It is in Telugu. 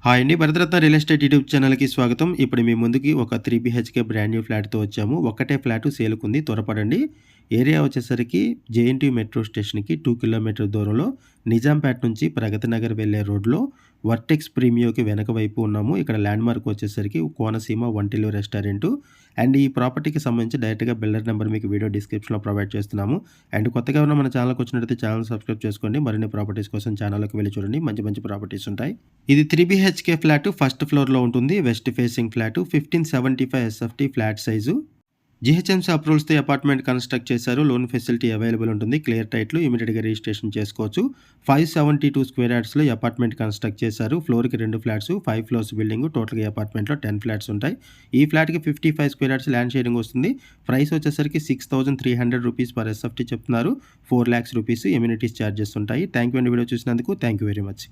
హాయ్ అండి. భరతరత్న రియల్ ఎస్టేట్ యూట్యూబ్ ఛానల్‌కి స్వాగతం. ఇప్పుడు మీ ముందుకి ఒక 3 బీహెచ్‌కే బ్రాండ్ న్యూ ఫ్లాట్‌తో వచ్చాము. ఒక్కటే ఫ్లాటు సేల్‌కుంది, త్వరపడండి. ఏరియా వచ్చేసరికి జేఎన్‌టీయూ మెట్రో స్టేషన్‌కి 2 కిలోమీటర్ల దూరంలో నిజాంపేట నుంచి ప్రగతి నగర్ వెళ్ళే రోడ్‌లో వర్టెక్స్ ప్రీమియోకి వెనక వైపు ఉన్నాము. ఇక్కడ ల్యాండ్‌మార్క్ వచ్చేసరికి కోనసీమ వంటిల్లు రెస్టారెంటు. అండ్ ఈ ప్రాపర్టీకి సంబంధించి డైరెక్ట్‌గా బిల్డర్ నెంబర్ మీకు వీడియో డిస్క్రిప్షన్‌లో ప్రొవైడ్ చేస్తున్నాము. అండ్ కొత్తగా ఎవరైనా మన ఛానల్‌కి వచ్చినట్లయితే ఛానల్ సబ్స్క్రైబ్ చేసుకోండి. మరిన్ని ప్రాపర్టీస్ కోసం ఛానల్‌లోకి వెళ్లి చూడండి. మంచి మంచి ప్రాపర్టీస్ ఉంటాయి. ఇది 3 బీహెచ్‌కే ఫ్లాట్ ఫస్ట్ ఫ్లోర్‌లో ఉంటుంది. West facing flat 1575 SFT flat size. GHMC అప్రూవల్స్‌తో అపార్ట్మెంట్ కన్‌స్ట్రక్ట్ చేశారు. లోన్ ఫెసిలిటీ అవైలబుల్ ఉంటుంది. క్లియర్ టైటిల్ ఇమ్మీడియేట్‌గా రిజిస్ట్రేషన్ చేసుకోవచ్చు. 572 స్క్వేర్ యార్డ్స్‌లో ఈ అపార్ట్మెంట్ కన్‌స్ట్రక్ట్ చేశారు. ఫ్లోర్‌కి 2 ఫ్లాట్స్, 5 ఫ్లోర్స్ బిల్డింగ్. టోటల్‌గా ఈ అపార్ట్మెంట్‌లో 10 ఫ్లాట్స్ ఉంటాయి. ఈ ఫ్లాట్‌కి 55 స్క్వేర్ యార్డ్స్ ల్యాండ్ షేరింగ్ వస్తుంది. ప్రైస్ వచ్చేసరికి ₹6,300 పర్ ఎస్ఎఫ్టీ చెప్తున్నారు. ₹4,00,000 ఎమ్యూనిటీస్ చార్జెస్ ఉంటాయి. థాంక్ యూ అండి వీడియో చూసినందుకు. Thank you very much.